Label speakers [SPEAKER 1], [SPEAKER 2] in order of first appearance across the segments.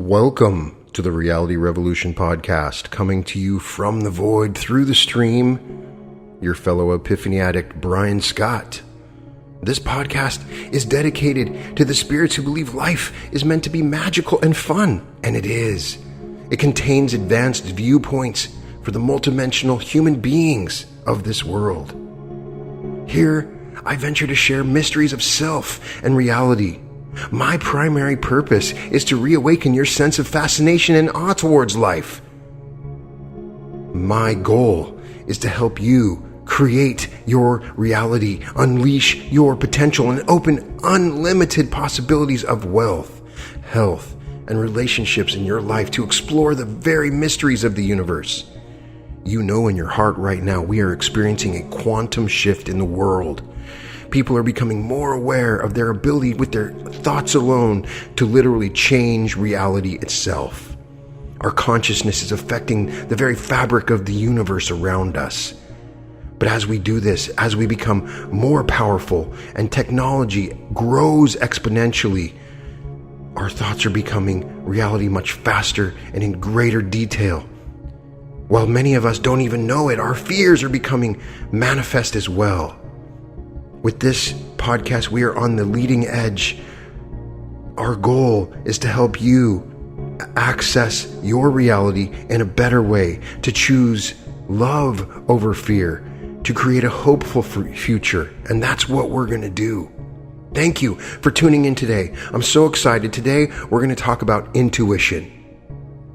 [SPEAKER 1] Welcome to the Reality Revolution podcast, coming to you from the void through the stream, your fellow epiphany addict, Brian Scott. This podcast is dedicated to the spirits who believe life is meant to be magical and fun, and it is. It contains advanced viewpoints for the multidimensional human beings of this world. Here, I venture to share mysteries of self and reality. My primary purpose is to reawaken your sense of fascination and awe towards life. My goal is to help you create your reality, unleash your potential, and open unlimited possibilities of wealth, health, and relationships in your life to explore the very mysteries of the universe. You know in your heart right now we are experiencing a quantum shift in the world. People are becoming more aware of their ability with their thoughts alone to literally change reality itself. Our consciousness is affecting the very fabric of the universe around us. But as we do this, as we become more powerful and technology grows exponentially, our thoughts are becoming reality much faster and in greater detail. While many of us don't even know it, our fears are becoming manifest as well. With this podcast, we are on the leading edge. Our goal is to help you access your reality in a better way, to choose love over fear, to create a hopeful future. And that's what we're going to do. Thank you for tuning in today. I'm so excited. Today, we're going to talk about intuition.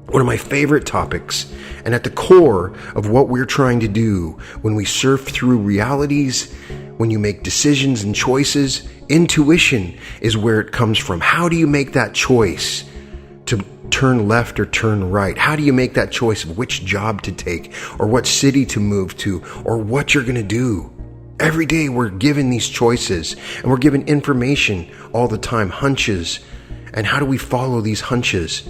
[SPEAKER 1] One of my favorite topics, and at the core of what we're trying to do when we surf through realities, when you make decisions and choices, intuition is where it comes from. How do you make that choice to turn left or turn right? How do you make that choice of which job to take, or what city to move to, or what you're going to do? Every day we're given these choices, and we're given information all the time, hunches. And how do we follow these hunches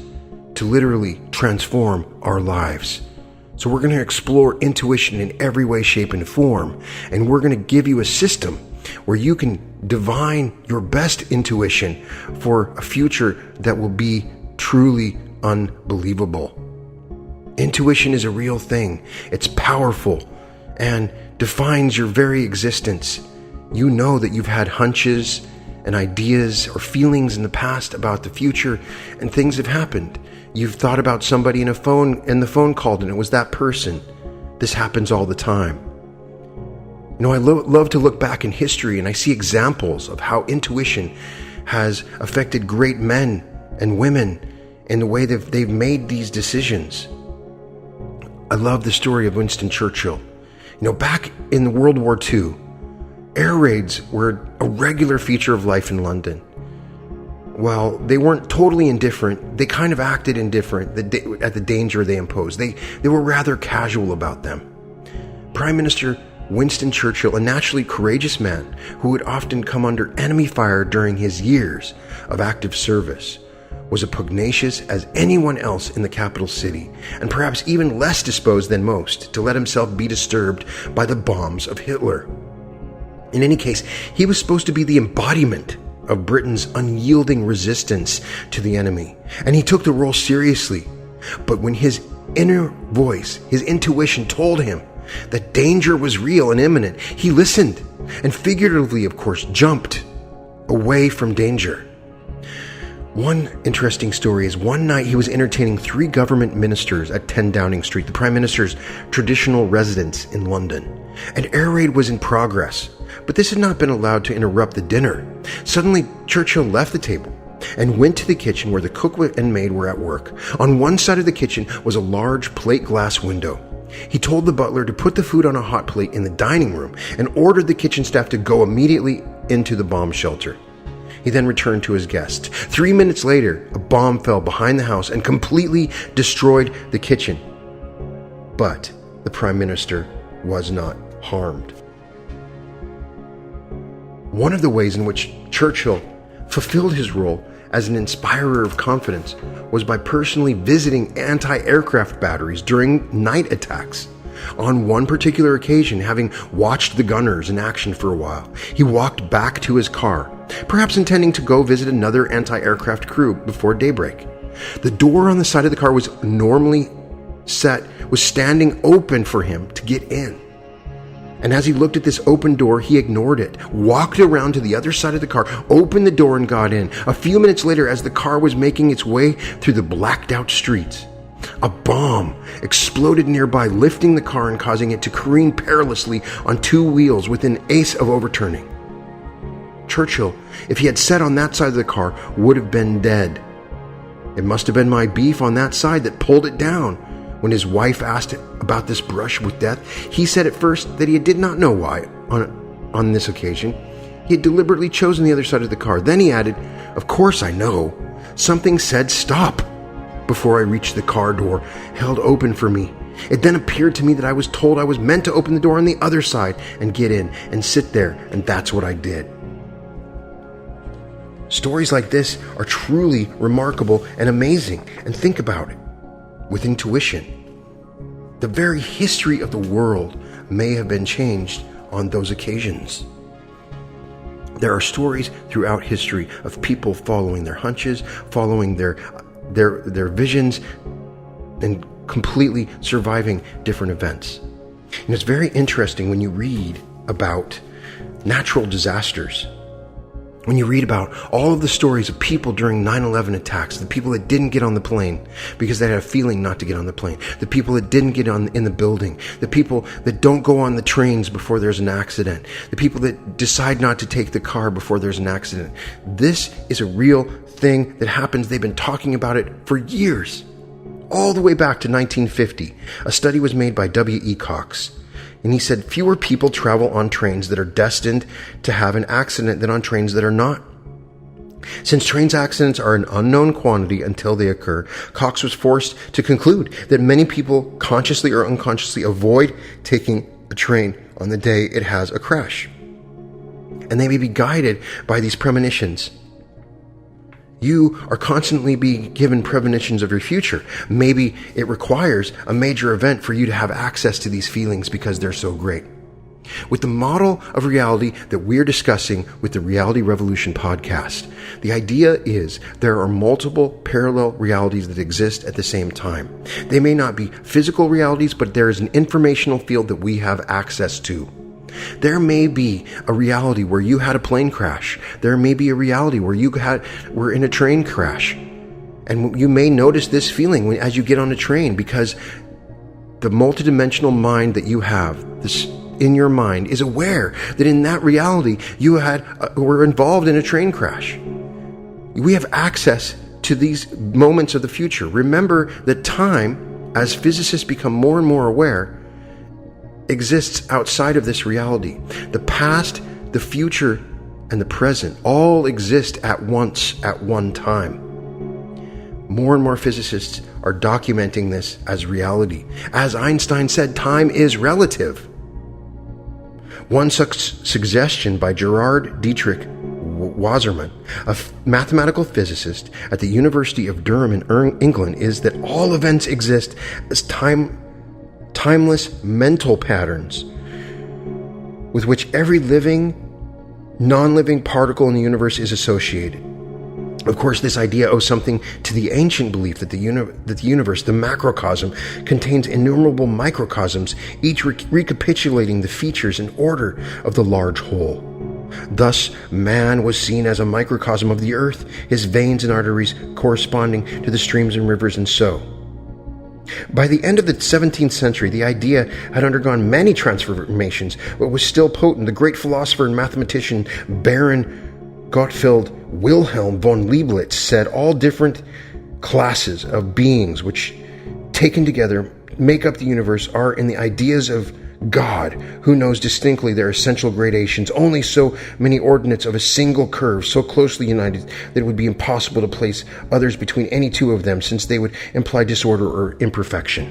[SPEAKER 1] to literally transform our lives? So we're going to explore intuition in every way, shape, and form. And we're going to give you a system where you can divine your best intuition for a future that will be truly unbelievable. Intuition is a real thing. It's powerful and defines your very existence. You know that you've had hunches and ideas or feelings in the past about the future, and things have happened. You've thought about somebody in the phone called and it was that person. This happens all the time. You know, I love to look back in history and I see examples of how intuition has affected great men and women in the way that they've made these decisions. I love the story of Winston Churchill. You know, back in World War II, air raids were a regular feature of life in London. Well, they weren't totally indifferent. They kind of acted indifferent at the danger they imposed. They were rather casual about them. Prime Minister Winston Churchill, a naturally courageous man who would often come under enemy fire during his years of active service, was as pugnacious as anyone else in the capital city, and perhaps even less disposed than most to let himself be disturbed by the bombs of Hitler. In any case, he was supposed to be the embodiment of Britain's unyielding resistance to the enemy, and he took the role seriously. But when his inner voice, his intuition told him that danger was real and imminent, he listened and figuratively, of course, jumped away from danger. One interesting story is one night he was entertaining 3 government ministers at 10 Downing Street, the Prime Minister's traditional residence in London. An air raid was in progress, but this had not been allowed to interrupt the dinner. Suddenly, Churchill left the table and went to the kitchen where the cook and maid were at work. On one side of the kitchen was a large plate glass window. He told the butler to put the food on a hot plate in the dining room and ordered the kitchen staff to go immediately into the bomb shelter. He then returned to his guests. 3 minutes later, a bomb fell behind the house and completely destroyed the kitchen. But the Prime Minister was not harmed. One of the ways in which Churchill fulfilled his role as an inspirer of confidence was by personally visiting anti-aircraft batteries during night attacks. On one particular occasion, having watched the gunners in action for a while, he walked back to his car, perhaps intending to go visit another anti-aircraft crew before daybreak. The door on the side of the car was normally was standing open for him to get in. And as he looked at this open door, he ignored it, walked around to the other side of the car, opened the door and got in. A few minutes later, as the car was making its way through the blacked out streets, a bomb exploded nearby, lifting the car and causing it to careen perilously on two wheels within an ace of overturning. Churchill, if he had sat on that side of the car, would have been dead. It must have been my beef on that side that pulled it down. When his wife asked about this brush with death, he said at first that he did not know why on this occasion. He had deliberately chosen the other side of the car. Then he added, "Of course I know. Something said stop before I reached the car door, held open for me. It then appeared to me that I was told I was meant to open the door on the other side and get in and sit there, and that's what I did." Stories like this are truly remarkable and amazing. And think about it. With intuition, the very history of the world may have been changed on those occasions. There are stories throughout history of people following their hunches, following their visions, and completely surviving different events. And it's very interesting when you read about natural disasters. When you read about all of the stories of people during 9/11 attacks, the people that didn't get on the plane because they had a feeling not to get on the plane, the people that didn't get in the building, the people that don't go on the trains before there's an accident, the people that decide not to take the car before there's an accident. This is a real thing that happens. They've been talking about it for years, all the way back to 1950. A study was made by W.E. Cox. And he said fewer people travel on trains that are destined to have an accident than on trains that are not. Since train accidents are an unknown quantity until they occur, Cox was forced to conclude that many people consciously or unconsciously avoid taking a train on the day it has a crash. And they may be guided by these premonitions. You are constantly being given premonitions of your future. Maybe it requires a major event for you to have access to these feelings because they're so great. With the model of reality that we're discussing with the Reality Revolution podcast, the idea is there are multiple parallel realities that exist at the same time. They may not be physical realities, but there is an informational field that we have access to. There may be a reality where you had a plane crash. There may be a reality where you were in a train crash. And you may notice this feeling as you get on a train because the multidimensional mind that you have, this in your mind, is aware that in that reality you were involved in a train crash. We have access to these moments of the future. Remember that time, as physicists become more and more aware, exists outside of this reality. The past, the future, and the present all exist at once, at one time. More and more physicists are documenting this as reality. As Einstein said, time is relative. One such suggestion by Gerard Dietrich Wasserman, a mathematical physicist at the University of Durham in England, is that all events exist as timeless mental patterns with which every living, non-living particle in the universe is associated. Of course, this idea owes something to the ancient belief that the universe, the macrocosm, contains innumerable microcosms, each recapitulating the features and order of the large whole. Thus, man was seen as a microcosm of the earth, his veins and arteries corresponding to the streams and rivers, and so. By the end of the 17th century, the idea had undergone many transformations, but was still potent. The great philosopher and mathematician Baron Gottfried Wilhelm von Leibniz said all different classes of beings which, taken together, make up the universe are in the ideas of God, who knows distinctly their essential gradations, only so many ordinates of a single curve, so closely united that it would be impossible to place others between any two of them, since they would imply disorder or imperfection.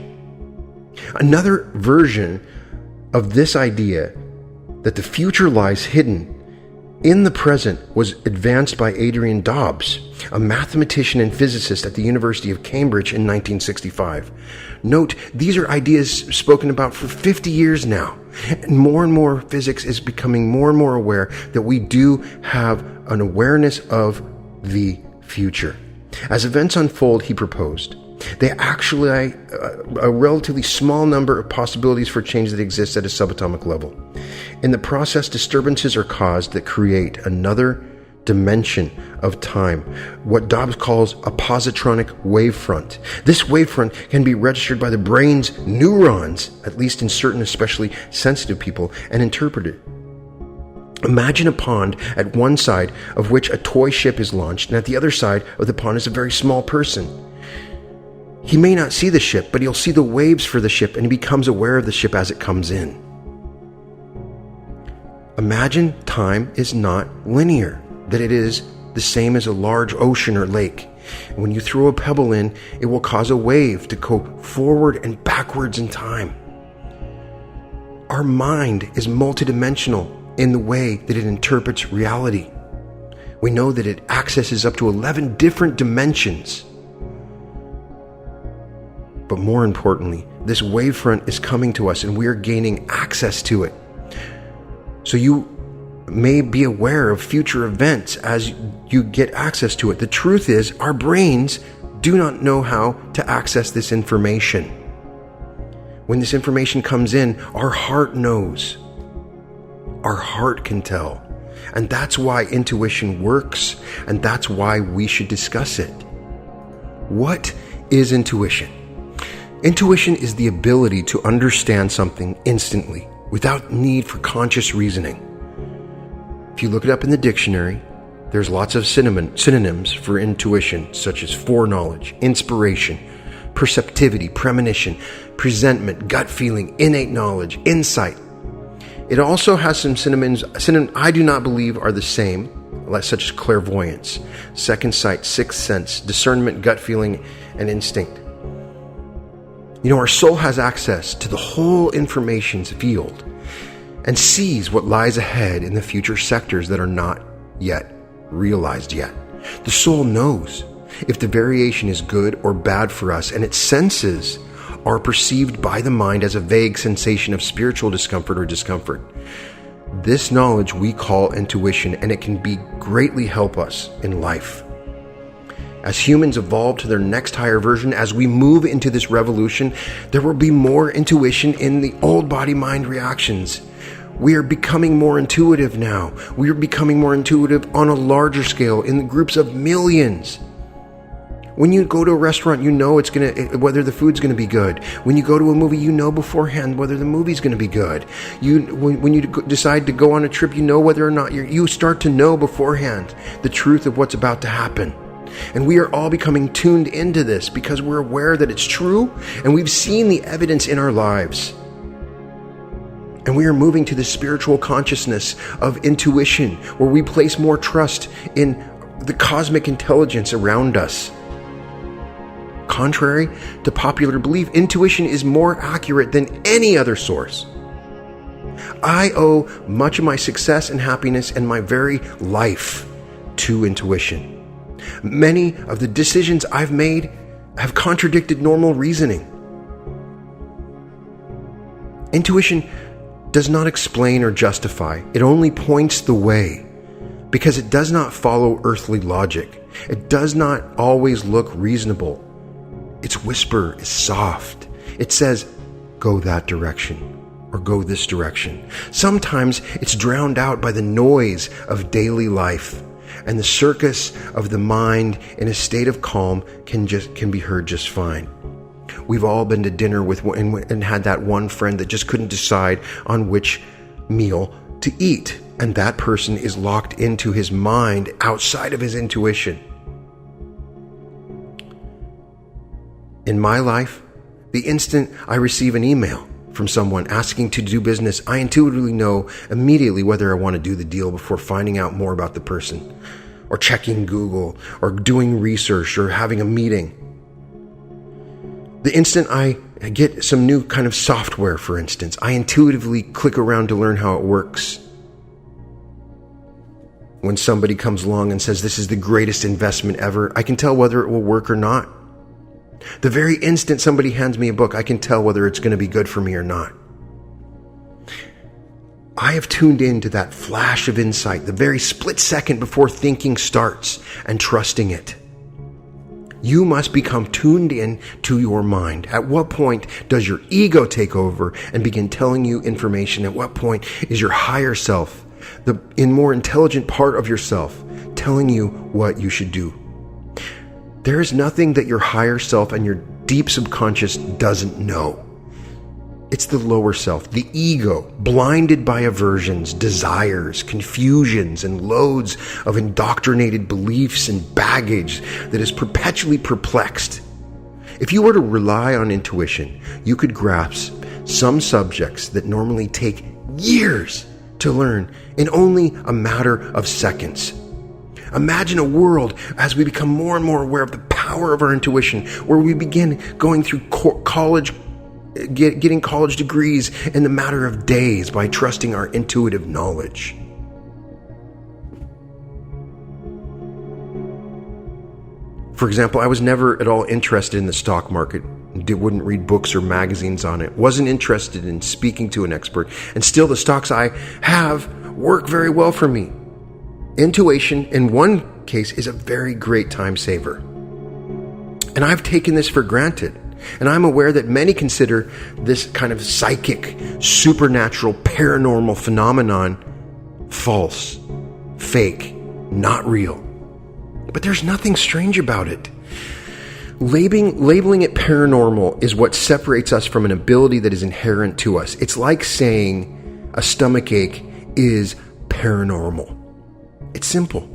[SPEAKER 1] Another version of this idea that the future lies hidden in the present was advanced by Adrian Dobbs, a mathematician and physicist at the University of Cambridge in 1965. Note, these are ideas spoken about for 50 years now, and more physics is becoming more and more aware that we do have an awareness of the future. As events unfold, he proposed, they actually a relatively small number of possibilities for change that exist at a subatomic level. In the process, disturbances are caused that create another dimension of time, what Dobbs calls a positronic wavefront. This wavefront can be registered by the brain's neurons, at least in certain especially sensitive people, and interpreted. Imagine a pond at one side of which a toy ship is launched, and at the other side of the pond is a very small person. He may not see the ship, but he'll see the waves for the ship, and he becomes aware of the ship as it comes in. Imagine time is not linear, that it is the same as a large ocean or lake. When you throw a pebble in, it will cause a wave to go forward and backwards in time. Our mind is multidimensional in the way that it interprets reality. We know that it accesses up to 11 different dimensions. But more importantly, this wavefront is coming to us and we are gaining access to it. So you may be aware of future events as you get access to it. The truth is, our brains do not know how to access this information. When this information comes in, our heart knows. Our heart can tell. And that's why intuition works, and that's why we should discuss it. What is intuition? Intuition is the ability to understand something instantly, without need for conscious reasoning. If you look it up in the dictionary, there's lots of synonyms for intuition, such as foreknowledge, inspiration, perceptivity, premonition, presentiment, gut feeling, innate knowledge, insight. It also has some synonyms I do not believe are the same, such as clairvoyance, second sight, sixth sense, discernment, gut feeling, and instinct. Our soul has access to the whole information field and sees what lies ahead in the future sectors that are not yet realized yet. The soul knows if the variation is good or bad for us, and its senses are perceived by the mind as a vague sensation of spiritual discomfort or discomfort. This knowledge we call intuition, and it can greatly help us in life. As humans evolve to their next higher version, as we move into this revolution, there will be more intuition in the old body-mind reactions. We are becoming more intuitive now. We are becoming more intuitive on a larger scale in the groups of millions. When you go to a restaurant, you know whether the food's going to be good. When you go to a movie, you know beforehand whether the movie's going to be good. When you decide to go on a trip, you know whether or not you start to know beforehand the truth of what's about to happen. And we are all becoming tuned into this because we're aware that it's true, and we've seen the evidence in our lives. And we are moving to the spiritual consciousness of intuition, where we place more trust in the cosmic intelligence around us. Contrary to popular belief, intuition is more accurate than any other source. I owe much of my success and happiness and my very life to intuition. Many of the decisions I've made have contradicted normal reasoning. Intuition does not explain or justify. It only points the way, because it does not follow earthly logic. It does not always look reasonable. Its whisper is soft. It says, go that direction, or go this direction. Sometimes it's drowned out by the noise of daily life, and the circus of the mind in a state of calm can be heard just fine. We've all been to dinner with and had that one friend that just couldn't decide on which meal to eat, and that person is locked into his mind outside of his intuition. In my life, the instant I receive an email from someone asking to do business, I intuitively know immediately whether I want to do the deal before finding out more about the person, or checking Google, or doing research, or having a meeting. The instant I get some new kind of software, for instance, I intuitively click around to learn how it works. When somebody comes along and says this is the greatest investment ever, I can tell whether it will work or not. The very instant somebody hands me a book, I can tell whether it's going to be good for me or not. I have tuned into that flash of insight, the very split second before thinking starts, and trusting it. You must become tuned in to your mind. At what point does your ego take over and begin telling you information? At what point is your higher self, the more intelligent part of yourself, telling you what you should do? There is nothing that your higher self and your deep subconscious doesn't know. It's the lower self, the ego, blinded by aversions, desires, confusions, and loads of indoctrinated beliefs and baggage that is perpetually perplexed. If you were to rely on intuition, you could grasp some subjects that normally take years to learn in only a matter of seconds. Imagine a world as we become more and more aware of the power of our intuition, where we begin going through college, getting college degrees in the matter of days by trusting our intuitive knowledge. For example, I was never at all interested in the stock market. Wouldn't read books or magazines on it. Wasn't interested in speaking to an expert. And still the stocks I have work very well for me. Intuition, in one case, is a very great time saver. And I've taken this for granted. And I'm aware that many consider this kind of psychic, supernatural, paranormal phenomenon false, fake, not real. But there's nothing strange about it. Labeling it paranormal is what separates us from an ability that is inherent to us. It's like saying a stomach ache is paranormal. It's simple.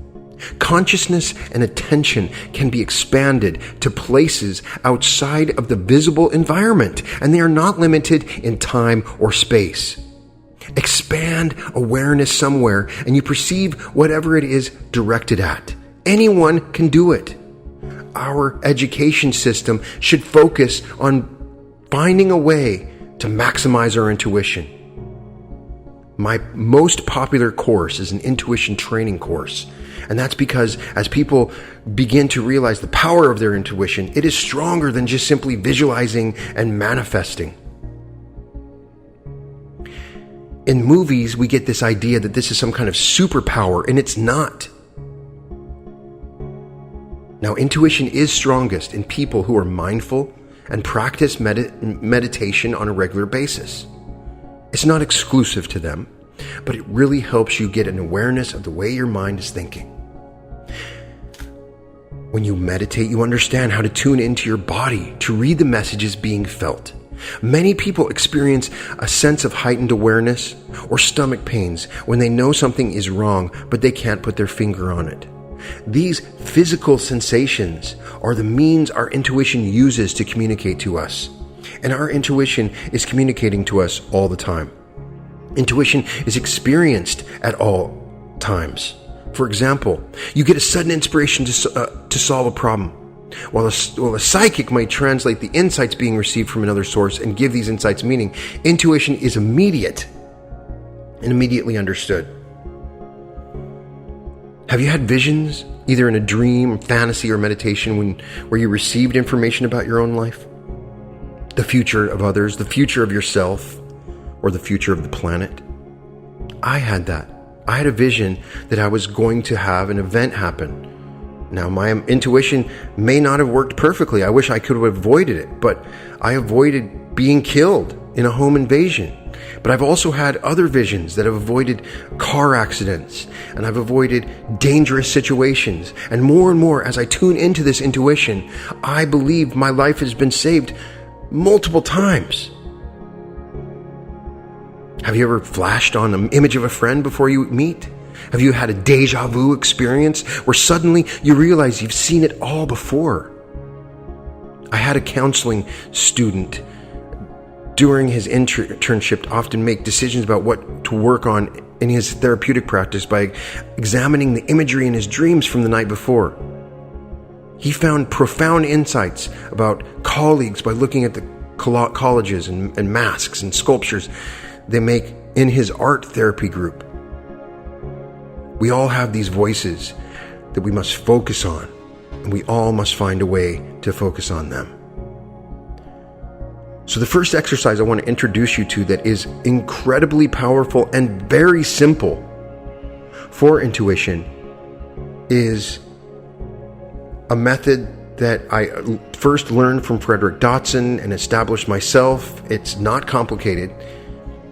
[SPEAKER 1] Consciousness and attention can be expanded to places outside of the visible environment, and they are not limited in time or space. Expand awareness somewhere, and you perceive whatever it is directed at. Anyone can do it. Our education system should focus on finding a way to maximize our intuition. My most popular course is an intuition training course. And that's because as people begin to realize the power of their intuition, it is stronger than just simply visualizing and manifesting. In movies, we get this idea that this is some kind of superpower, and it's not. Now, intuition is strongest in people who are mindful and practice meditation on a regular basis. It's not exclusive to them, but it really helps you get an awareness of the way your mind is thinking. When you meditate, you understand how to tune into your body to read the messages being felt. Many people experience a sense of heightened awareness or stomach pains when they know something is wrong, but they can't put their finger on it. These physical sensations are the means our intuition uses to communicate to us. And our intuition is communicating to us all the time. Intuition is experienced at all times. For example, you get a sudden inspiration to solve a problem, while a psychic might translate the insights being received from another source and give these insights meaning. Intuition is immediate and immediately understood. Have you had visions, either in a dream, fantasy, or meditation, where you received information about your own life? The future of others, the future of yourself, or the future of the planet? I had that. I had a vision that I was going to have an event happen. Now, my intuition may not have worked perfectly. I wish I could have avoided it, but I avoided being killed in a home invasion. But I've also had other visions that have avoided car accidents, and I've avoided dangerous situations. And more, as I tune into this intuition, I believe my life has been saved multiple times. Have you ever flashed on an image of a friend before you meet? Have you had a deja vu experience where suddenly you realize you've seen it all before? I had a counseling student during his internship often make decisions about what to work on in his therapeutic practice by examining the imagery in his dreams from the night before. He found profound insights about colleagues by looking at the collages and masks and sculptures they make in his art therapy group. We all have these voices that we must focus on, and we all must find a way to focus on them. So the first exercise I want to introduce you to that is incredibly powerful and very simple for intuition is a method that I first learned from Frederick Dotson and established myself. It's not complicated.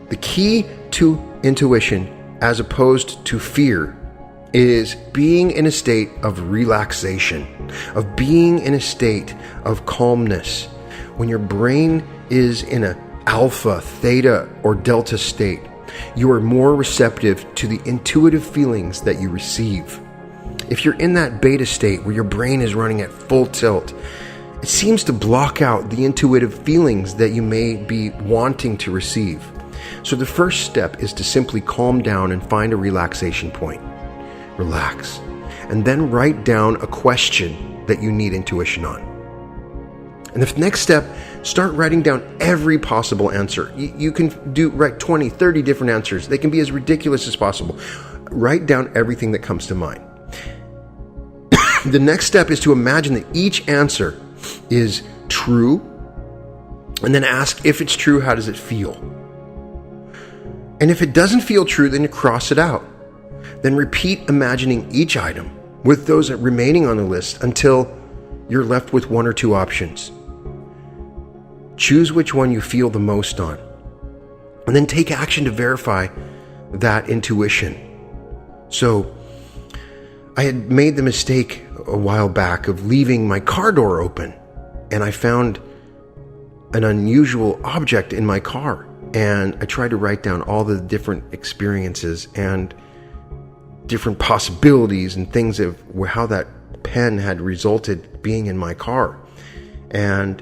[SPEAKER 1] The key to intuition, as opposed to fear, is being in a state of relaxation, of being in a state of calmness. When your brain is in an alpha, theta, or delta state, you are more receptive to the intuitive feelings that you receive. If you're in that beta state where your brain is running at full tilt, it seems to block out the intuitive feelings that you may be wanting to receive. So the first step is to simply calm down and find a relaxation point. Relax. And then write down a question that you need intuition on. And the next step, start writing down every possible answer. You can write 20, 30 different answers. They can be as ridiculous as possible. Write down everything that comes to mind. The next step is to imagine that each answer is true, and then ask, if it's true, how does it feel? And if it doesn't feel true, then you cross it out. Then repeat imagining each item with those remaining on the list until you're left with one or two options. Choose which one you feel the most on, and then take action to verify that intuition. So, I had made the mistake a while back of leaving my car door open, and I found an unusual object in my car, and I tried to write down all the different experiences and different possibilities and things of how that pen had resulted being in my car. And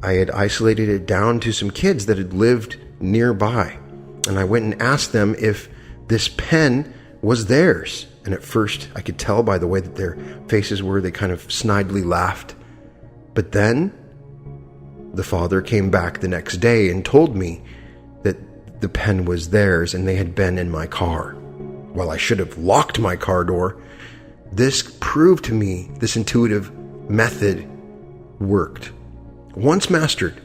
[SPEAKER 1] I had isolated it down to some kids that had lived nearby, and I went and asked them if this pen was theirs. And at first, I could tell by the way that their faces were, they kind of snidely laughed. But then, the father came back the next day and told me that the pen was theirs and they had been in my car. While I should have locked my car door, this proved to me this intuitive method worked. Once mastered,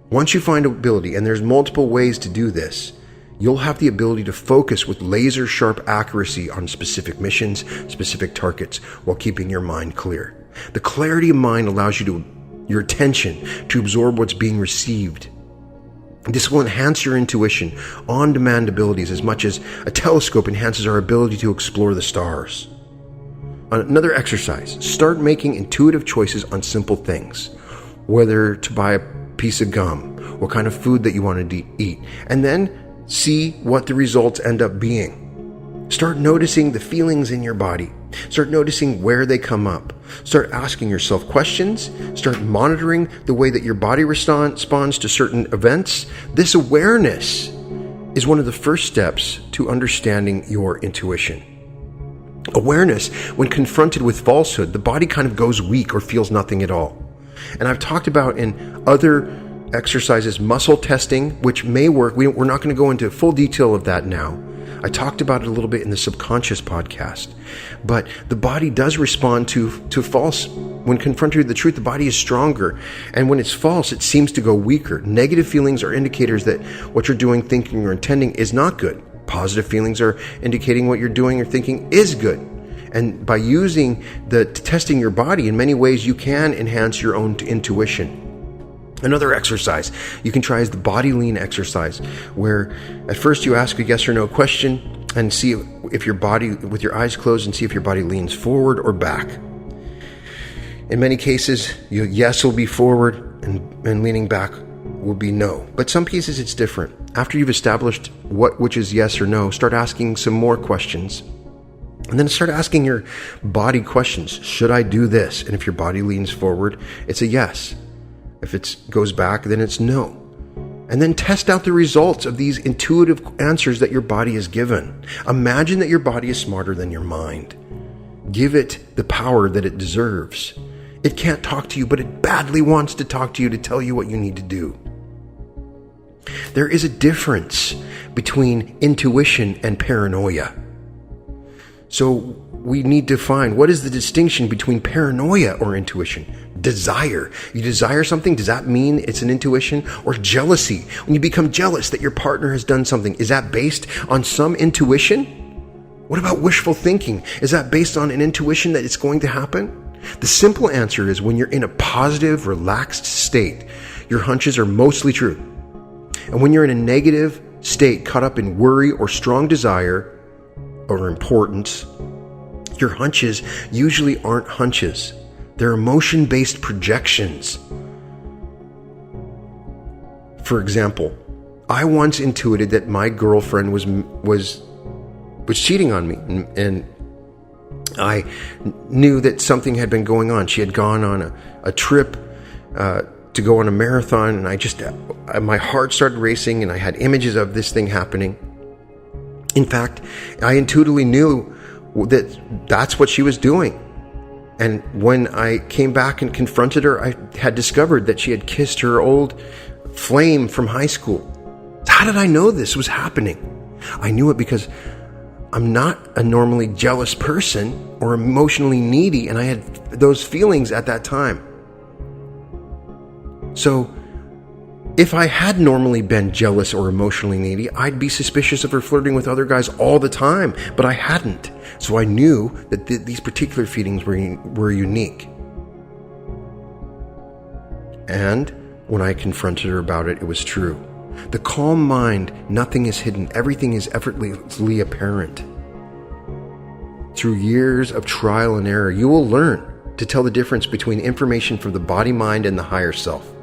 [SPEAKER 1] once you find ability, and there's multiple ways to do this, you'll have the ability to focus with laser-sharp accuracy on specific missions, specific targets, while keeping your mind clear. The clarity of mind allows your attention to absorb what's being received. This will enhance your intuition, on-demand abilities, as much as a telescope enhances our ability to explore the stars. Another exercise, start making intuitive choices on simple things, whether to buy a piece of gum, what kind of food that you want to eat, and then see what the results end up being. Start noticing the feelings in your body. Start noticing where they come up. Start asking yourself questions. Start monitoring the way that your body responds to certain events. This awareness is one of the first steps to understanding your intuition. Awareness, when confronted with falsehood, the body kind of goes weak or feels nothing at all. And I've talked about in other exercises, muscle testing, which may work. We're not going to go into full detail of that now. I talked about it a little bit in the subconscious podcast. But the body does respond to false. When confronted with the truth, the body is stronger. And when it's false, it seems to go weaker. Negative feelings are indicators that what you're doing, thinking, or intending is not good. Positive feelings are indicating what you're doing or thinking is good. And by using testing your body, in many ways, you can enhance your own intuition. Another exercise you can try is the body lean exercise, where at first you ask a yes or no question and see if your body, with your eyes closed, and see if your body leans forward or back. In many cases, your yes will be forward and leaning back will be no. But some cases it's different. After you've established which is yes or no, start asking some more questions. And then start asking your body questions. Should I do this? And if your body leans forward, it's a yes. If it goes back, then it's no. And then test out the results of these intuitive answers that your body is given. Imagine that your body is smarter than your mind. Give it the power that it deserves. It can't talk to you, but it badly wants to talk to you to tell you what you need to do. There is a difference between intuition and paranoia. So we need to find, what is the distinction between paranoia or intuition? Desire. You desire something, does that mean it's an intuition? Or jealousy. When you become jealous that your partner has done something, is that based on some intuition? What about wishful thinking? Is that based on an intuition that it's going to happen? The simple answer is when you're in a positive, relaxed state, your hunches are mostly true. And when you're in a negative state, caught up in worry or strong desire or importance, your hunches usually aren't hunches. They're emotion-based projections. For example, I once intuited that my girlfriend was cheating on me, and I knew that something had been going on. She had gone on a trip to go on a marathon, and my heart started racing, and I had images of this thing happening. In fact, I intuitively knew that that's what she was doing. And when I came back and confronted her, I had discovered that she had kissed her old flame from high school. How did I know this was happening? I knew it because I'm not a normally jealous person or emotionally needy, and I had those feelings at that time. So, if I had normally been jealous or emotionally needy, I'd be suspicious of her flirting with other guys all the time, but I hadn't. So I knew that these particular feelings were unique. And when I confronted her about it, it was true. The calm mind, nothing is hidden. Everything is effortlessly apparent. Through years of trial and error, you will learn to tell the difference between information from the body, mind, and the higher self.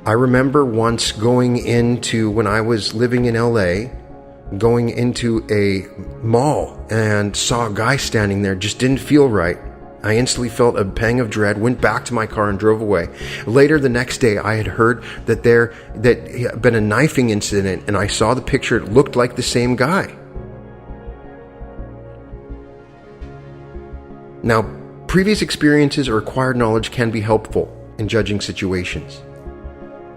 [SPEAKER 1] I remember once when I was living in LA, going into a mall and saw a guy standing there, just didn't feel right. I instantly felt a pang of dread, went back to my car and drove away. Later the next day, I had heard that there had been a knifing incident, and I saw the picture. It looked like the same guy. Now, previous experiences or acquired knowledge can be helpful in judging situations.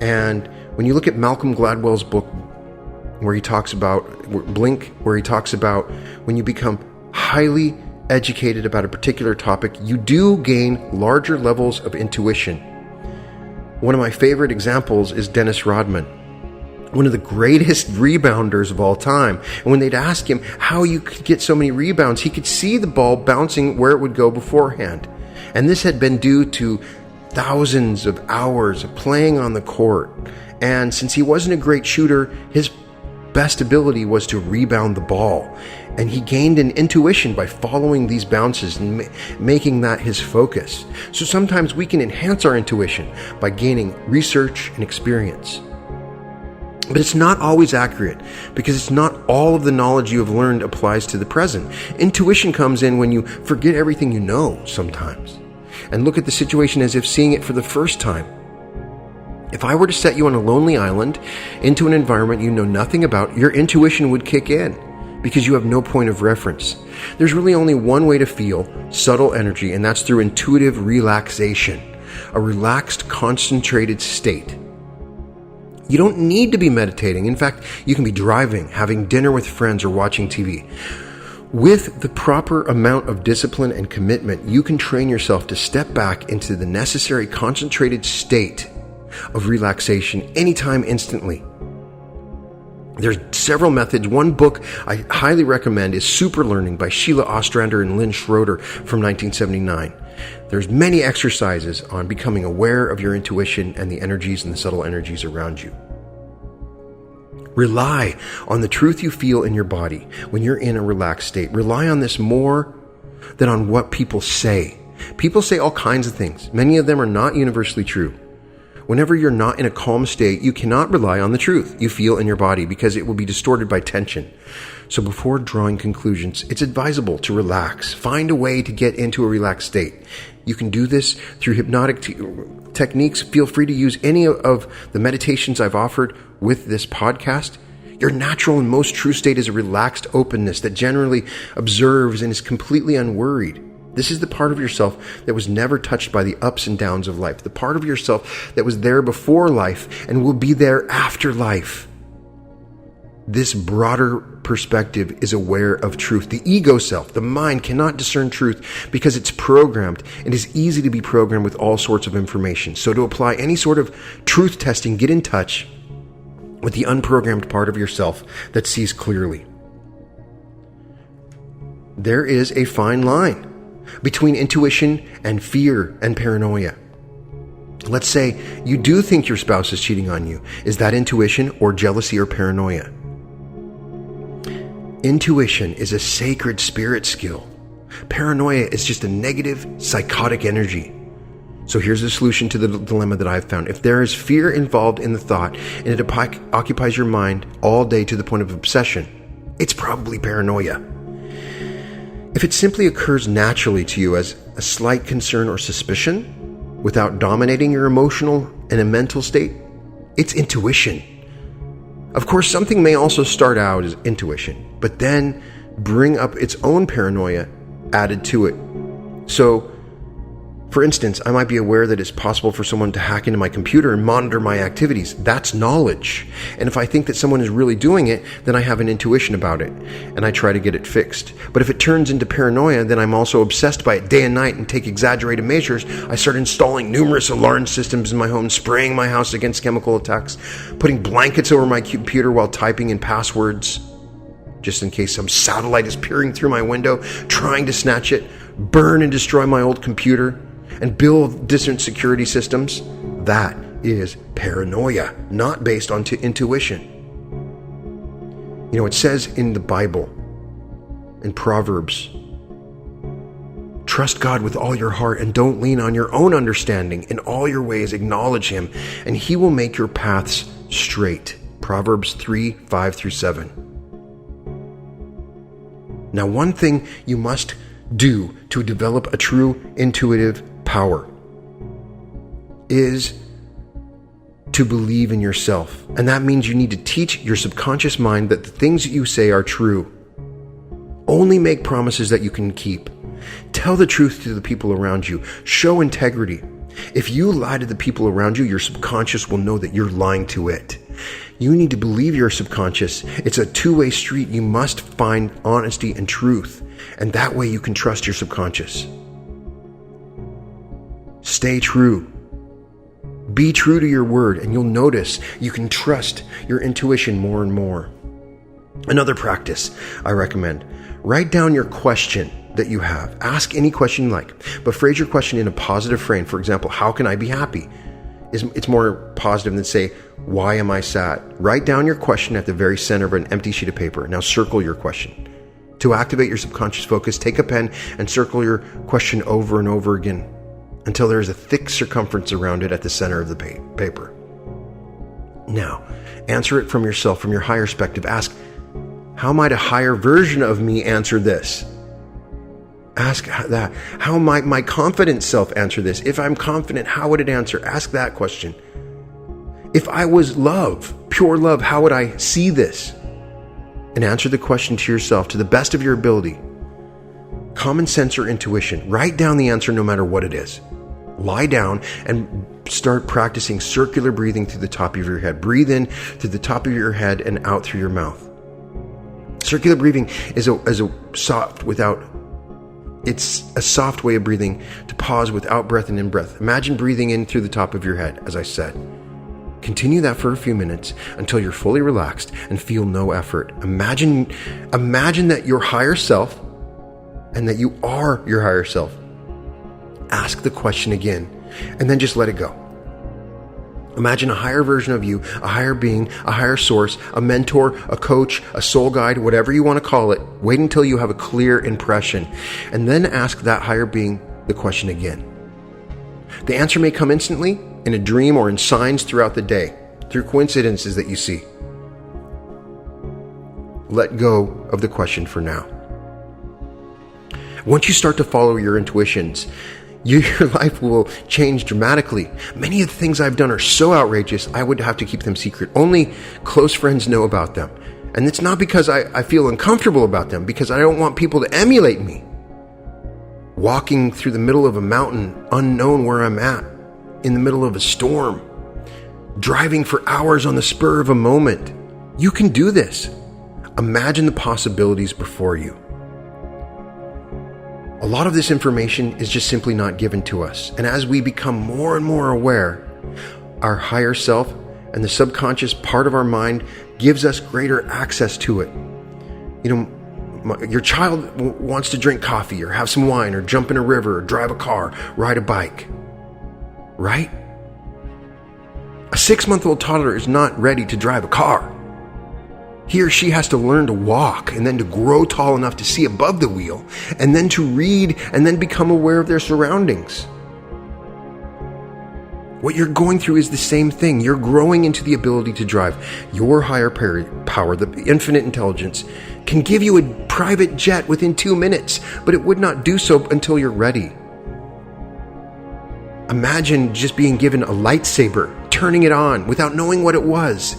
[SPEAKER 1] And when you look at Malcolm Gladwell's book, where he talks about Blink, where he talks about when you become highly educated about a particular topic, you do gain larger levels of intuition. One of my favorite examples is Dennis Rodman, one of the greatest rebounders of all time. And when they'd ask him how you could get so many rebounds, he could see the ball bouncing where it would go beforehand. And this had been due to thousands of hours of playing on the court. And since he wasn't a great shooter, his best ability was to rebound the ball. And he gained an intuition by following these bounces and making that his focus. So sometimes we can enhance our intuition by gaining research and experience. But it's not always accurate, because it's not all of the knowledge you have learned applies to the present. Intuition comes in when you forget everything you know sometimes, and look at the situation as if seeing it for the first time. If I were to set you on a lonely island into an environment you know nothing about, your intuition would kick in because you have no point of reference. There's really only one way to feel subtle energy, and that's through intuitive relaxation, a relaxed, concentrated state. You don't need to be meditating. In fact, you can be driving, having dinner with friends, or watching TV. With the proper amount of discipline and commitment, you can train yourself to step back into the necessary concentrated state of relaxation anytime, instantly. There's several methods. One book I highly recommend is Super Learning by Sheila Ostrander and Lynn Schroeder from 1979. There's many exercises on becoming aware of your intuition and the energies and the subtle energies around you. Rely on the truth you feel in your body when you're in a relaxed state. Rely on this more than on what people say. People say all kinds of things. Many of them are not universally true. Whenever you're not in a calm state, you cannot rely on the truth you feel in your body, because it will be distorted by tension. So before drawing conclusions, it's advisable to relax. Find a way to get into a relaxed state. You can do this through hypnotic techniques. Feel free to use any of the meditations I've offered with this podcast. Your natural and most true state is a relaxed openness that generally observes and is completely unworried. This is the part of yourself that was never touched by the ups and downs of life, the part of yourself that was there before life and will be there after life. This broader perspective is aware of truth. The ego self, the mind, cannot discern truth because it's programmed. It is easy to be programmed with all sorts of information. So to apply any sort of truth testing, get in touch with the unprogrammed part of yourself that sees clearly. There is a fine line between intuition and fear and paranoia. Let's say you do think your spouse is cheating on you. Is that intuition or jealousy or paranoia? Intuition is a sacred spirit skill. Paranoia is just a negative, psychotic energy. So here's the solution to the dilemma that I've found. If there is fear involved in the thought and it occupies your mind all day to the point of obsession, it's probably paranoia. If it simply occurs naturally to you as a slight concern or suspicion, without dominating your emotional and a mental state, it's intuition. Of course, something may also start out as intuition, but then bring up its own paranoia added to it. So, for instance, I might be aware that it's possible for someone to hack into my computer and monitor my activities. That's knowledge. And if I think that someone is really doing it, then I have an intuition about it, and I try to get it fixed. But if it turns into paranoia, then I'm also obsessed by it day and night and take exaggerated measures. I start installing numerous alarm systems in my home, spraying my house against chemical attacks, putting blankets over my computer while typing in passwords, just in case some satellite is peering through my window, trying to snatch it, burn and destroy my old computer, and build distant security systems. That is paranoia, not based on intuition. You know, it says in the Bible, in Proverbs, trust God with all your heart and don't lean on your own understanding. In all your ways acknowledge Him, and He will make your paths straight. Proverbs 3:5-7. Now, one thing you must do to develop a true intuitive power is to believe in yourself. And that means you need to teach your subconscious mind that the things that you say are true. Only make promises that you can keep. Tell the truth to the people around you. Show integrity. If you lie to the people around you, your subconscious will know that you're lying to it. You need to believe your subconscious. It's a two-way street. You must find honesty and truth. And that way you can trust your subconscious. Stay true. Be true to your word, and you'll notice you can trust your intuition more and more. Another practice I recommend: write down your question that you have. Ask any question you like, but phrase your question in a positive frame. For example, how can I be happy? It's more positive than say, why am I sad? Write down your question at the very center of an empty sheet of paper. Now circle your question. To activate your subconscious focus, take a pen and circle your question over and over again until there is a thick circumference around it at the center of the paper. Now, answer it from yourself, from your higher perspective. Ask, how might a higher version of me answer this? Ask that. How might my confident self answer this? If I'm confident, how would it answer? Ask that question. If I was love, pure love, how would I see this? And answer the question to yourself to the best of your ability. Common sense or intuition. Write down the answer no matter what it is. Lie down and start practicing circular breathing through the top of your head. Breathe in through the top of your head and out through your mouth. Circular breathing is a soft way of breathing to pause with out breath and in breath. Imagine breathing in through the top of your head, as I said. Continue that for a few minutes until you're fully relaxed and feel no effort. Imagine that your higher self and that you are your higher self. Ask the question again and then just let it go. Imagine a higher version of you, a higher being, a higher source, a mentor, a coach, a soul guide, whatever you want to call it. Wait until you have a clear impression and then ask that higher being the question again. The answer may come instantly, in a dream, or in signs throughout the day, through coincidences that you see. Let go of the question for now. Once you start to follow your intuitions, your life will change dramatically. Many of the things I've done are so outrageous, I would have to keep them secret. Only close friends know about them. And it's not because I feel uncomfortable about them, because I don't want people to emulate me. Walking through the middle of a mountain, unknown where I'm at, in the middle of a storm, driving for hours on the spur of a moment. You can do this. Imagine the possibilities before you. A lot of this information is just simply not given to us. And as we become more and more aware, our higher self and the subconscious part of our mind gives us greater access to it. You know, Your child wants to drink coffee or have some wine or jump in a river or drive a car, ride a bike. Right? A 6-month-old toddler is not ready to drive a car. He or she has to learn to walk and then to grow tall enough to see above the wheel and then to read and then become aware of their surroundings. What you're going through is the same thing. You're growing into the ability to drive. Your higher power, the infinite intelligence, can give you a private jet within 2 minutes, but it would not do so until you're ready. Imagine just being given a lightsaber, turning it on without knowing what it was.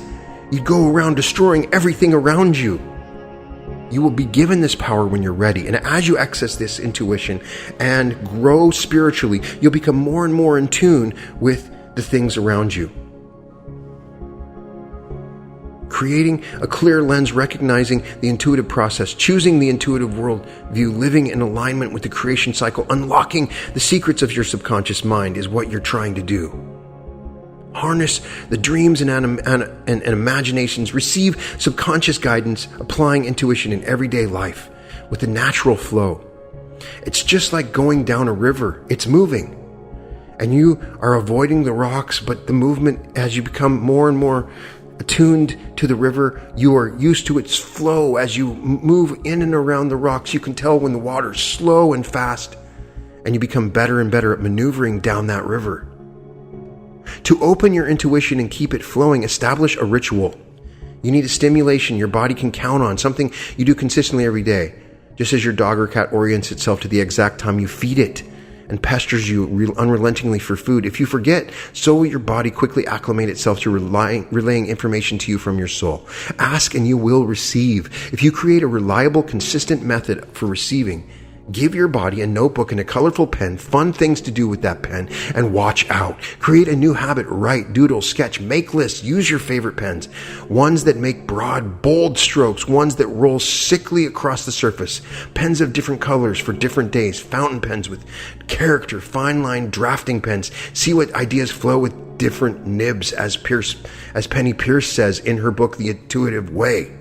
[SPEAKER 1] You'd go around destroying everything around you. You will be given this power when you're ready. And as you access this intuition and grow spiritually, you'll become more and more in tune with the things around you. Creating a clear lens, recognizing the intuitive process, choosing the intuitive worldview, living in alignment with the creation cycle, unlocking the secrets of your subconscious mind is what you're trying to do. Harness the dreams and imaginations, receive subconscious guidance, applying intuition in everyday life with a natural flow. It's just like going down a river. It's moving. And you are avoiding the rocks, but the movement, as you become more and more attuned to the river, you are used to its flow. As you move in and around the rocks, you can tell when the water's slow and fast, and you become better and better at maneuvering down that river. To open your intuition and keep it flowing, establish a ritual. You need a stimulation your body can count on, something you do consistently every day, just as your dog or cat orients itself to the exact time you feed it and pesters you unrelentingly for food. If you forget, so will your body quickly acclimate itself to relaying information to you from your soul. Ask and you will receive. If you create a reliable, consistent method for receiving, give your body a notebook and a colorful pen, fun things to do with that pen, and watch out. Create a new habit, write, doodle, sketch, make lists, use your favorite pens. Ones that make broad, bold strokes, ones that roll sickly across the surface. Pens of different colors for different days, fountain pens with character, fine line drafting pens. See what ideas flow with different nibs, as Penny Pierce says in her book, The Intuitive Way.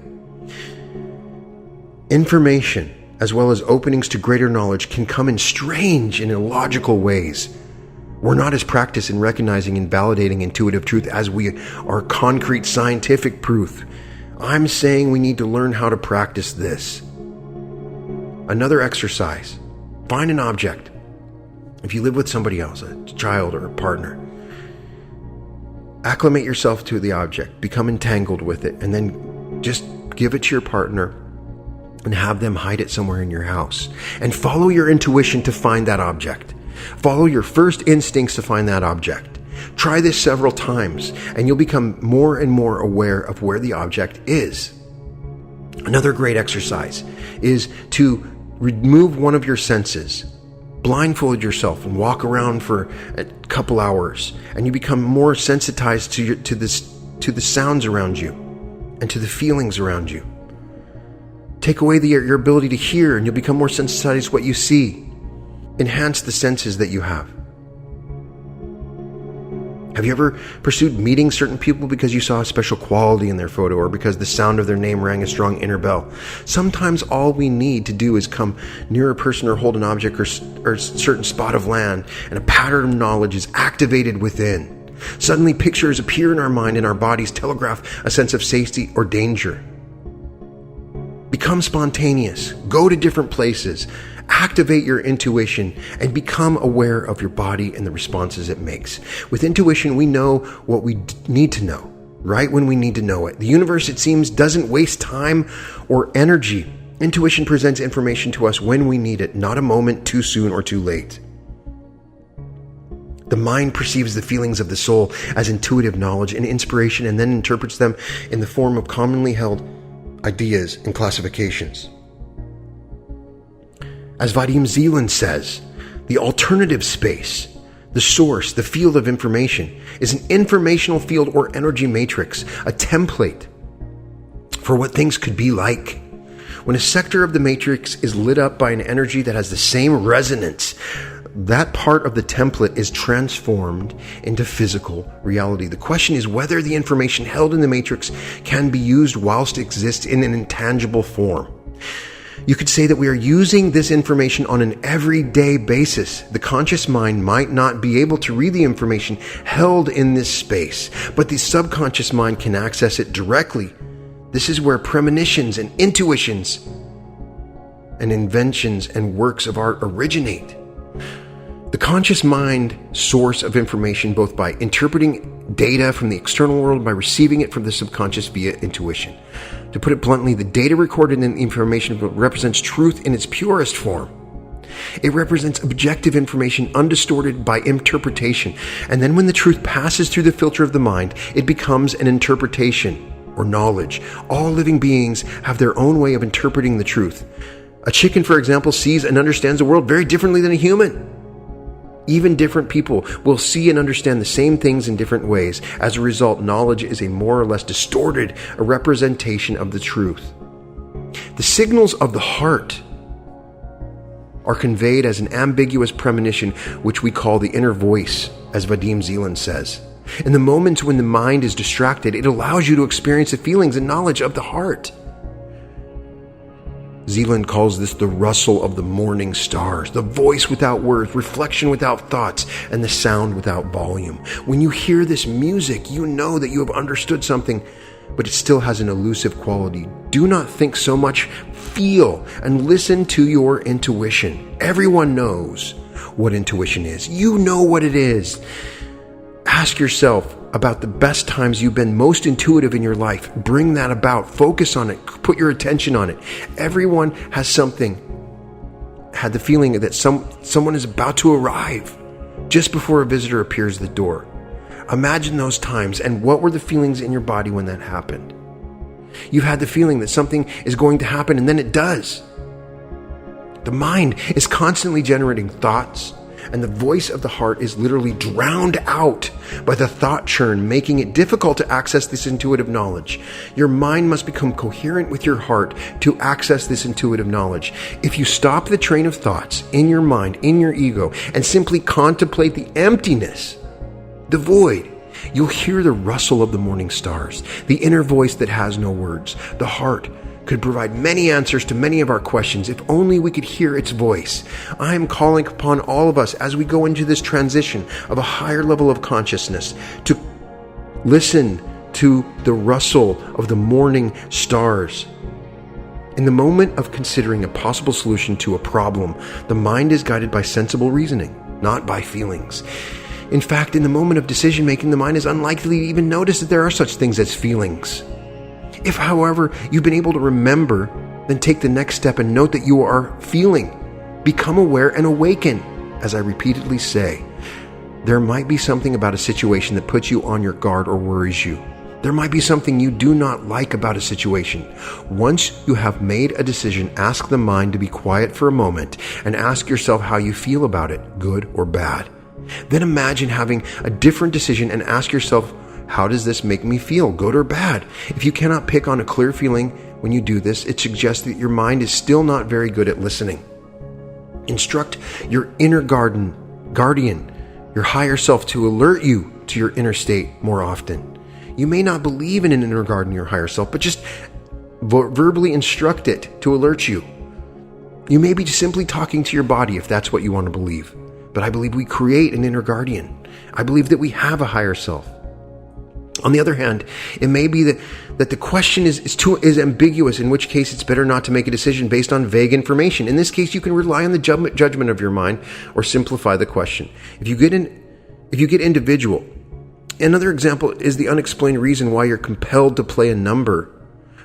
[SPEAKER 1] Information, as well as openings to greater knowledge, can come in strange and illogical ways. We're not as practiced in recognizing and validating intuitive truth as we are concrete scientific proof. I'm saying we need to learn how to practice this. Another exercise. Find an object. If you live with somebody else, a child or a partner, acclimate yourself to the object, become entangled with it, and then just give it to your partner and have them hide it somewhere in your house. And follow your intuition to find that object. Follow your first instincts to find that object. Try this several times, and you'll become more and more aware of where the object is. Another great exercise is to remove one of your senses. Blindfold yourself and walk around for a couple hours, and you become more sensitized to the sounds around you and to the feelings around you. Take away your ability to hear, and you'll become more sensitized to what you see. Enhance the senses that you have. Have you ever pursued meeting certain people because you saw a special quality in their photo or because the sound of their name rang a strong inner bell? Sometimes all we need to do is come near a person or hold an object or a certain spot of land, and a pattern of knowledge is activated within. Suddenly pictures appear in our mind, and our bodies telegraph a sense of safety or danger. Become spontaneous. Go to different places. Activate your intuition and become aware of your body and the responses it makes. With intuition, we know what we need to know, right when we need to know it. The universe, it seems, doesn't waste time or energy. Intuition presents information to us when we need it, not a moment too soon or too late. The mind perceives the feelings of the soul as intuitive knowledge and inspiration, and then interprets them in the form of commonly held ideas and classifications. As Vadim Zeland says, the alternative space, the source, the field of information, is an informational field or energy matrix, a template for what things could be like. When a sector of the matrix is lit up by an energy that has the same resonance, that part of the template is transformed into physical reality. The question is whether the information held in the matrix can be used whilst it exists in an intangible form. You could say that we are using this information on an everyday basis. The conscious mind might not be able to read the information held in this space, but the subconscious mind can access it directly. This is where premonitions and intuitions and inventions and works of art originate. The conscious mind source of information both by interpreting data from the external world, by receiving it from the subconscious via intuition. To put it bluntly, the data recorded in the information represents truth in its purest form. It represents objective information undistorted by interpretation. And then when the truth passes through the filter of the mind, it becomes an interpretation or knowledge. All living beings have their own way of interpreting the truth. A chicken, for example, sees and understands the world very differently than a human. Even different people will see and understand the same things in different ways. As a result, knowledge is a more or less distorted representation of the truth. The signals of the heart are conveyed as an ambiguous premonition, which we call the inner voice, as Vadim Zeland says. In the moments when the mind is distracted, it allows you to experience the feelings and knowledge of the heart. Zeland calls this the rustle of the morning stars, the voice without words, reflection without thoughts, and the sound without volume. When you hear this music, you know that you have understood something, but it still has an elusive quality. Do not think so much, feel and listen to your intuition. Everyone knows what intuition is. You know what it is. Ask yourself about the best times you've been most intuitive in your life. Bring that about. Focus on it. Put your attention on it. Everyone has had the feeling that someone is about to arrive just before a visitor appears at the door. Imagine those times, and what were the feelings in your body when that happened? You've had the feeling that something is going to happen, and then it does. The mind is constantly generating thoughts, and the voice of the heart is literally drowned out by the thought churn, making it difficult to access this intuitive knowledge. Your mind must become coherent with your heart to access this intuitive knowledge. If you stop the train of thoughts in your mind, in your ego, and simply contemplate the emptiness, the void, you'll hear the rustle of the morning stars, the inner voice that has no words. The heart could provide many answers to many of our questions if only we could hear its voice. I am calling upon all of us as we go into this transition of a higher level of consciousness to listen to the rustle of the morning stars. In the moment of considering a possible solution to a problem, the mind is guided by sensible reasoning, not by feelings. In fact, in the moment of decision making, the mind is unlikely to even notice that there are such things as feelings. If, however, you've been able to remember, then take the next step and note that you are feeling. Become aware and awaken. As I repeatedly say, there might be something about a situation that puts you on your guard or worries you. There might be something you do not like about a situation. Once you have made a decision, ask the mind to be quiet for a moment and ask yourself how you feel about it, good or bad. Then imagine having a different decision and ask yourself, how does this make me feel, good or bad? If you cannot pick on a clear feeling when you do this, it suggests that your mind is still not very good at listening. Instruct your inner guardian, your higher self, to alert you to your inner state more often. You may not believe in an inner guardian, your higher self, but just verbally instruct it to alert you. You may be simply talking to your body if that's what you want to believe. But I believe we create an inner guardian. I believe that we have a higher self. On the other hand, it may be that the question is ambiguous, in which case it's better not to make a decision based on vague information. In this case, you can rely on the judgment of your mind or simplify the question. If you get individual, another example is the unexplained reason why you're compelled to play a number,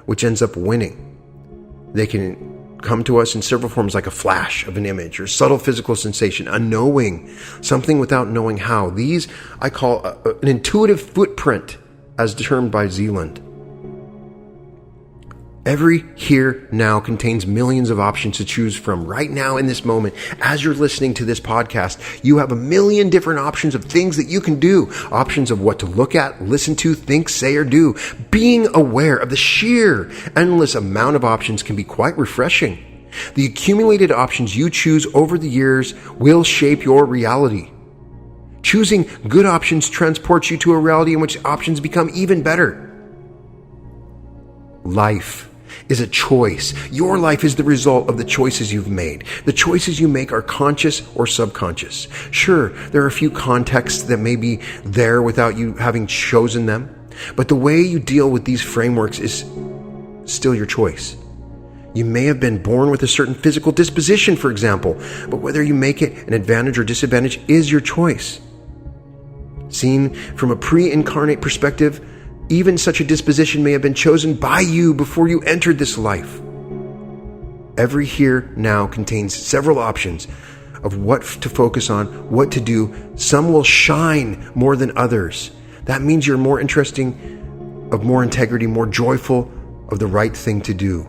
[SPEAKER 1] which ends up winning. They can come to us in several forms, like a flash of an image or subtle physical sensation, a knowing, something without knowing how. These I call an intuitive footprint, as termed by Zeland. Every here now contains millions of options to choose from. Right now in this moment, as you're listening to this podcast, you have a million different options of things that you can do. Options of what to look at, listen to, think, say, or do. Being aware of the sheer endless amount of options can be quite refreshing. The accumulated options you choose over the years will shape your reality. Choosing good options transports you to a reality in which options become even better. Life is a choice. Your life is the result of the choices you've made. The choices you make are conscious or subconscious. Sure, there are a few contexts that may be there without you having chosen them, but the way you deal with these frameworks is still your choice. You may have been born with a certain physical disposition, for example, but whether you make it an advantage or disadvantage is your choice. Seen from a pre-incarnate perspective, even such a disposition may have been chosen by you before you entered this life. Every here now contains several options of what to focus on, what to do. Some will shine more than others. That means you're more interesting, of more integrity, more joyful, of the right thing to do.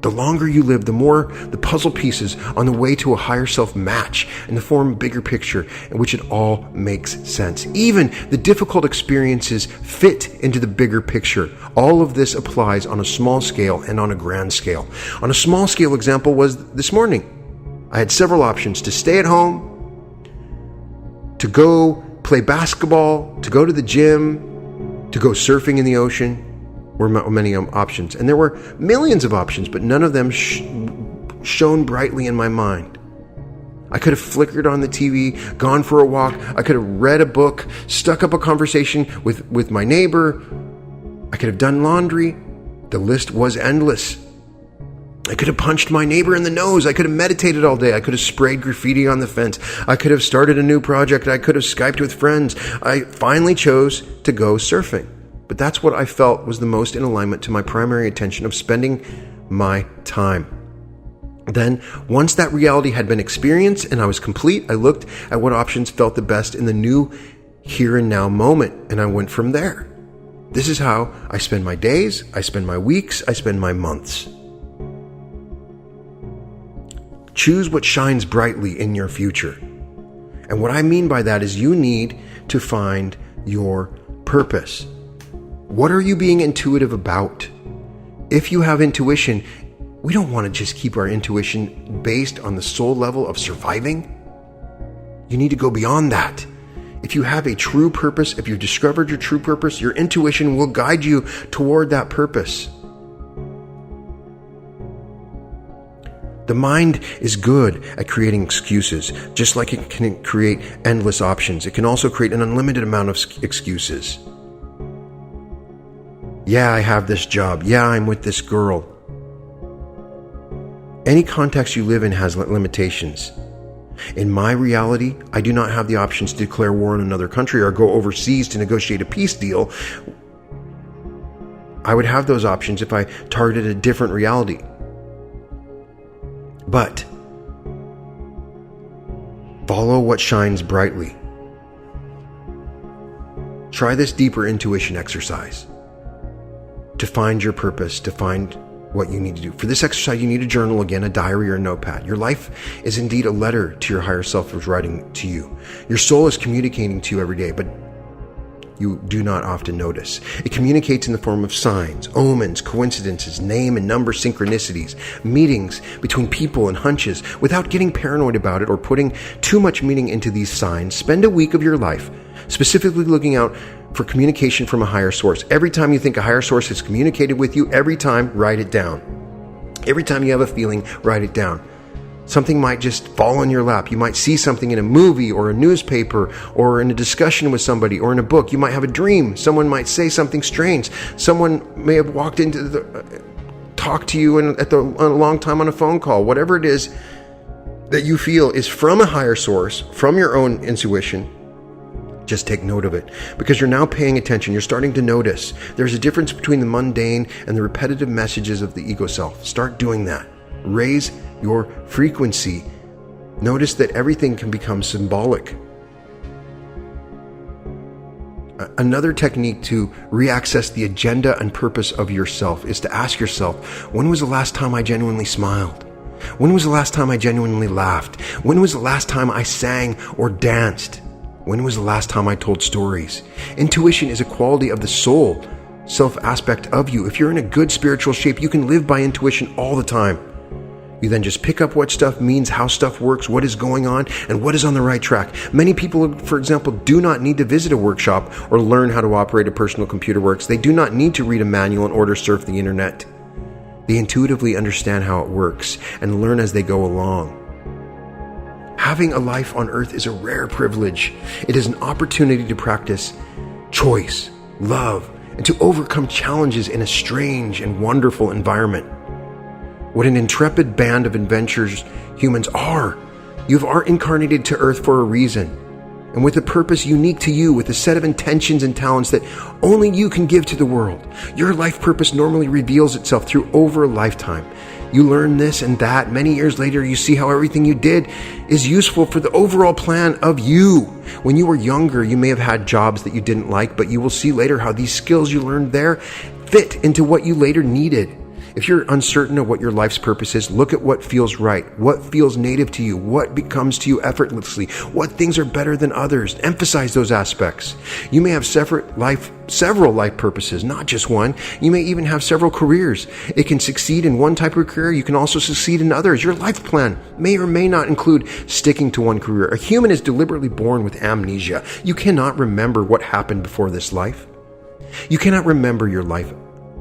[SPEAKER 1] The longer you live, the more the puzzle pieces on the way to a higher self match and form a bigger picture in which it all makes sense. Even the difficult experiences fit into the bigger picture. All of this applies on a small scale and on a grand scale. On a small scale example was this morning. I had several options: to stay at home, to go play basketball, to go to the gym, to go surfing in the ocean. Were many options, and there were millions of options, but none of them shone brightly in my mind. I could have flickered on the TV, gone for a walk. I could have read a book, stuck up a conversation with my neighbor. I could have done laundry. The list was endless. I could have punched my neighbor in the nose. I could have meditated all day. I could have sprayed graffiti on the fence. I could have started a new project. I could have Skyped with friends. I finally chose to go surfing. But that's what I felt was the most in alignment to my primary intention of spending my time. Then, once that reality had been experienced and I was complete, I looked at what options felt the best in the new here and now moment, and I went from there. This is how I spend my days, I spend my weeks, I spend my months. Choose what shines brightly in your future. And what I mean by that is you need to find your purpose. What are you being intuitive about? If you have intuition, we don't want to just keep our intuition based on the soul level of surviving. You need to go beyond that. If you have a true purpose, if you've discovered your true purpose, your intuition will guide you toward that purpose. The mind is good at creating excuses, just like it can create endless options. It can also create an unlimited amount of excuses. Yeah, I have this job. Yeah, I'm with this girl. Any context you live in has limitations. In my reality, I do not have the options to declare war on another country or go overseas to negotiate a peace deal. I would have those options if I targeted a different reality. But follow what shines brightly. Try this deeper intuition exercise to find your purpose, to find what you need to do. For this exercise, you need a journal, again, a diary or a notepad. Your life is indeed a letter to your higher self is writing to you. Your soul is communicating to you every day, but you do not often notice. It communicates in the form of signs, omens, coincidences, name and number synchronicities, meetings between people and hunches. Without getting paranoid about it or putting too much meaning into these signs, spend a week of your life specifically looking out for communication from a higher source. Every time you think a higher source has communicated with you, every time, write it down. Every time you have a feeling, write it down. Something might just fall in your lap. You might see something in a movie or a newspaper or in a discussion with somebody or in a book. You might have a dream. Someone might say something strange. Someone may have walked into talk to you a long time on a phone call. Whatever it is that you feel is from a higher source, from your own intuition, just take note of it, because you're now paying attention. You're starting to notice there's a difference between the mundane and the repetitive messages of the ego self. Start doing that. Raise your frequency. Notice that everything can become symbolic. Another technique to reaccess the agenda and purpose of yourself is to ask yourself, when was the last time I genuinely smiled? When was the last time I genuinely laughed? When was the last time I sang or danced? When was the last time I told stories? Intuition is a quality of the soul, self aspect of you. If you're in a good spiritual shape, you can live by intuition all the time. You then just pick up what stuff means, how stuff works, what is going on, and what is on the right track. Many people, for example, do not need to visit a workshop or learn how to operate a personal computer works. They do not need to read a manual in order to surf the internet. They intuitively understand how it works and learn as they go along. Having a life on earth is a rare privilege. It is an opportunity to practice choice, love, and to overcome challenges in a strange and wonderful environment. What an intrepid band of adventurers humans are. You are incarnated to earth for a reason, and with a purpose unique to you, with a set of intentions and talents that only you can give to the world. Your life purpose normally reveals itself through over a lifetime. You learn this and that. Many years later, you see how everything you did is useful for the overall plan of you. When you were younger, you may have had jobs that you didn't like, but you will see later how these skills you learned there fit into what you later needed. If you're uncertain of what your life's purpose is, look at what feels right, what feels native to you, what becomes to you effortlessly, what things are better than others. Emphasize those aspects. You may have several life purposes, not just one. You may even have several careers. It can succeed in one type of career. You can also succeed in others. Your life plan may or may not include sticking to one career. A human is deliberately born with amnesia. You cannot remember what happened before this life. You cannot remember your life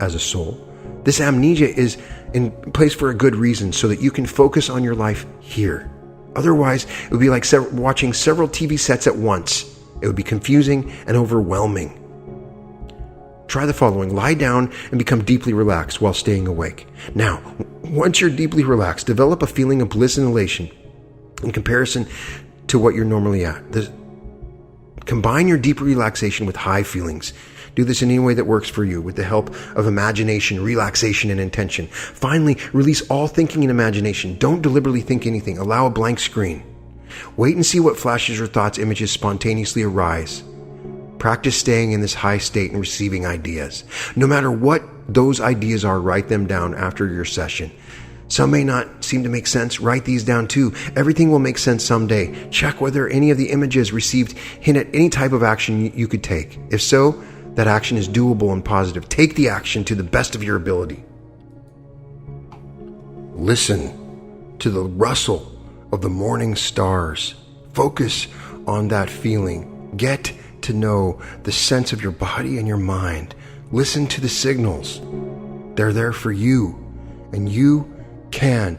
[SPEAKER 1] as a soul. This amnesia is in place for a good reason, so that you can focus on your life here. Otherwise, it would be like watching several TV sets at once. It would be confusing and overwhelming. Try the following. Lie down and become deeply relaxed while staying awake. Now, once you're deeply relaxed, develop a feeling of bliss and elation in comparison to what you're normally at. Combine your deep relaxation with high feelings. Do this in any way that works for you with the help of imagination, relaxation, and intention. Finally, release all thinking and imagination. Don't deliberately think anything. Allow a blank screen. Wait and see what flashes or thoughts, images spontaneously arise. Practice staying in this high state and receiving ideas. No matter what those ideas are, write them down after your session. Some may not seem to make sense. Write these down too. Everything will make sense someday. Check whether any of the images received hint at any type of action you could take. If so, that action is doable and positive. Take the action to the best of your ability. Listen to the rustle of the morning stars. Focus on that feeling. Get to know the sense of your body and your mind. Listen to the signals. They're there for you, and you can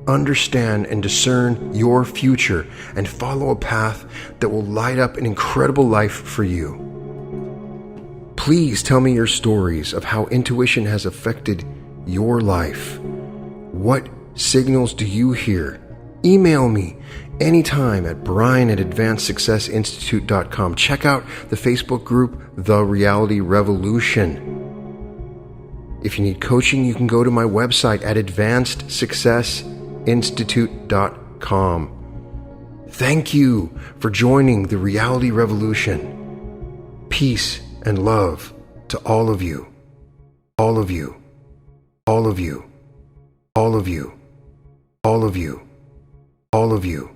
[SPEAKER 1] understand and discern your future and follow a path that will light up an incredible life for you. Please tell me your stories of how intuition has affected your life. What signals do you hear? Email me anytime at brian@advancedsuccessinstitute.com. Check out the Facebook group, The Reality Revolution. If you need coaching, you can go to my website at advancedsuccessinstitute.com. Thank you for joining the Reality Revolution. Peace and love to all of you, all of you, all of you, all of you, all of you, all of you.